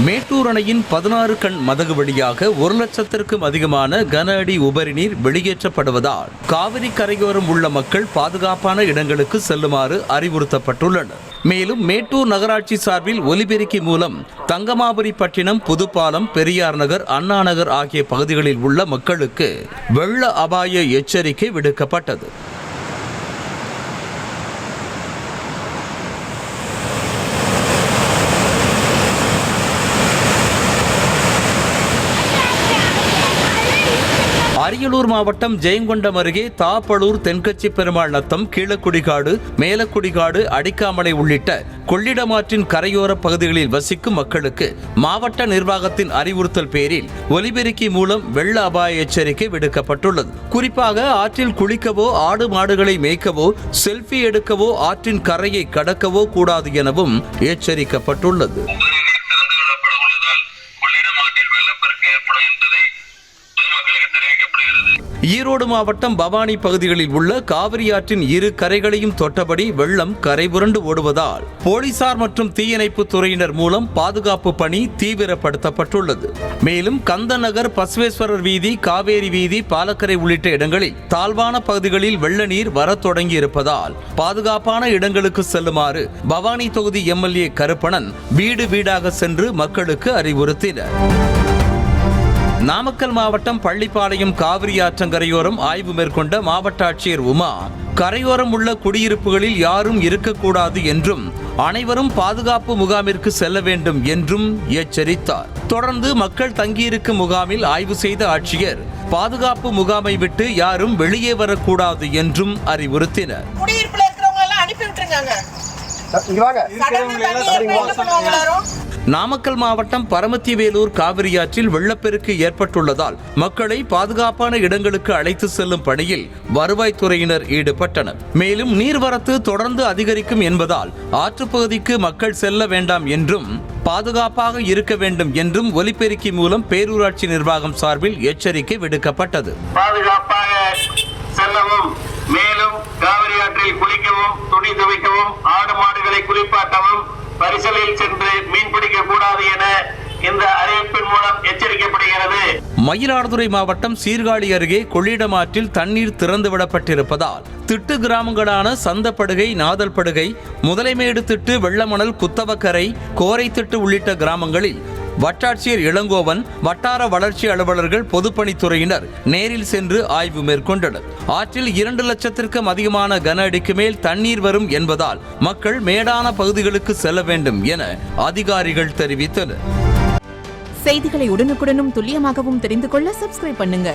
மேட்டூர் அணையின் 16 கண் மதகு வழியாக 1 லட்சத்திற்கும் அதிகமான கன அடி உபரி நீர் வெளியேற்றப்படுவதால் காவிரி கரையோரம் உள்ள மக்கள் பாதுகாப்பான இடங்களுக்கு செல்லுமாறு அறிவுறுத்தப்பட்டுள்ளனர். மேலும் மேட்டூர் நகராட்சி சார்பில் ஒலிபெருக்கி மூலம் தங்கமாபுரிப்பட்டினம், புதுப்பாலம், பெரியார் நகர், அண்ணா நகர் ஆகிய பகுதிகளில் உள்ள மக்களுக்கு வெள்ள அபாய எச்சரிக்கை விடுக்கப்பட்டது. அரியலூர் மாவட்டம் ஜெயங்கொண்டம் அருகே தாப்பளூர், தென்கட்சி பெருமாள் நத்தம், கீழக்குடிகாடு, மேலக்குடிகாடு, அடிக்காமலை உள்ளிட்ட கொள்ளிடமாற்றின் கரையோர பகுதிகளில் வசிக்கும் மக்களுக்கு மாவட்ட நிர்வாகத்தின் அறிவுறுத்தல் பேரில் ஒலிபெருக்கி மூலம் வெள்ள அபாய எச்சரிக்கை விடுக்கப்பட்டுள்ளது. குறிப்பாக ஆற்றில் குளிக்கவோ, ஆடு மாடுகளை மேய்க்கவோ, செல்ஃபி எடுக்கவோ, ஆற்றின் கரையை கடக்கவோ கூடாது எனவும் எச்சரிக்கப்பட்டுள்ளது. ஈரோடு மாவட்டம் பவானி பகுதிகளில் உள்ள காவிரி ஆற்றின் 2 கரைகளையும் தொட்டபடி வெள்ளம் கரைபுரண்டு ஓடுவதால் போலீசார் மற்றும் தீயணைப்பு துறையினர் மூலம் பாதுகாப்பு பணி தீவிரப்படுத்தப்பட்டுள்ளது. மேலும் கந்தநகர், பசுவேஸ்வரர் வீதி, காவேரி வீதி, பாலக்கரை உள்ளிட்ட இடங்களில் தாழ்வான பகுதிகளில் வெள்ள நீர் வரத் தொடங்கி இருப்பதால் பாதுகாப்பான இடங்களுக்கு செல்லுமாறு பவானி தொகுதி எம்எல்ஏ கருப்பணன் வீடு வீடாக சென்று மக்களுக்கு அறிவுறுத்தினர். நாமக்கல் மாவட்டம் பள்ளிப்பாளையம் காவிரி ஆற்றங்கரையோரம் ஆய்வு மேற்கொண்ட மாவட்ட ஆட்சியர் உமா, கரையோரம் உள்ள குடியிருப்புகளில் யாரும் இருக்கக்கூடாது என்றும் அனைவரும் பாதுகாப்பு முகாமிற்கு செல்ல வேண்டும் என்றும் எச்சரித்தார். தொடர்ந்து மக்கள் தங்கியிருக்கும் முகாமில் ஆய்வு செய்த ஆட்சியர் பாதுகாப்பு முகாமை விட்டு யாரும் வெளியே வரக்கூடாது என்றும் அறிவுறுத்தினர். நாமக்கல் மாவட்டம் பரமத்திவேலூர் காவிரியாற்றில் வெள்ளப்பெருக்கு ஏற்பட்டுள்ளதால் மக்களை பாதுகாப்பான இடங்களுக்கு அழைத்து செல்லும் பணியில் வருவாய்த்துறையினர் ஈடுபட்டனர். மேலும் நீர்வரத்து தொடர்ந்து அதிகரிக்கும் என்பதால் ஆற்றுப்பகுதிக்கு மக்கள் செல்ல வேண்டாம் என்றும் பாதுகாப்பாக இருக்க வேண்டும் என்றும் ஒலிபெருக்கி மூலம் பேரூராட்சி நிர்வாகம் சார்பில் எச்சரிக்கை விடுக்கப்பட்டது. பாதுகாப்பாக செல்லவும், மேலும் காவிரி ஆற்றில் குளிக்கவும், துணி துவைக்கவும், ஆடு மாடுகளை குளிப்பாட்டவும், பரிசலில் சென்று மீன்பிடிக்க கூடாது என இந்த அறிவிப்பின் மூலம் எச்சரிக்கப்படுகிறது. மயிலாடுதுறை மாவட்டம் சீர்காழி அருகே கொள்ளிடமாற்றில் தண்ணீர் திறந்துவிடப்பட்டிருப்பதால் திட்டு கிராமங்களான சந்தப்படுகை, நாதல்படுகை, முதலைமேடு திட்டு, வெள்ளமணல், குத்தவக்கரை, கோரைத்திட்டு உள்ளிட்ட கிராமங்களில் வட்டாட்சியர் இளங்கோவன், வட்டார வளர்ச்சி அலுவலர்கள், பொதுப்பணித்துறையினர் நேரில் சென்று ஆய்வு மேற்கொண்டனர். ஆற்றில் 2 லட்சத்திற்கும் அதிகமான கன அடிக்கு மேல் தண்ணீர் வரும் என்பதால் மக்கள் மேடான பகுதிகளுக்கு செல்ல வேண்டும் என அதிகாரிகள் தெரிவித்தனர். செய்திகளை உடனுக்குடனும் துல்லியமாகவும் தெரிந்து கொள்ள சப்ஸ்கிரைப் பண்ணுங்க.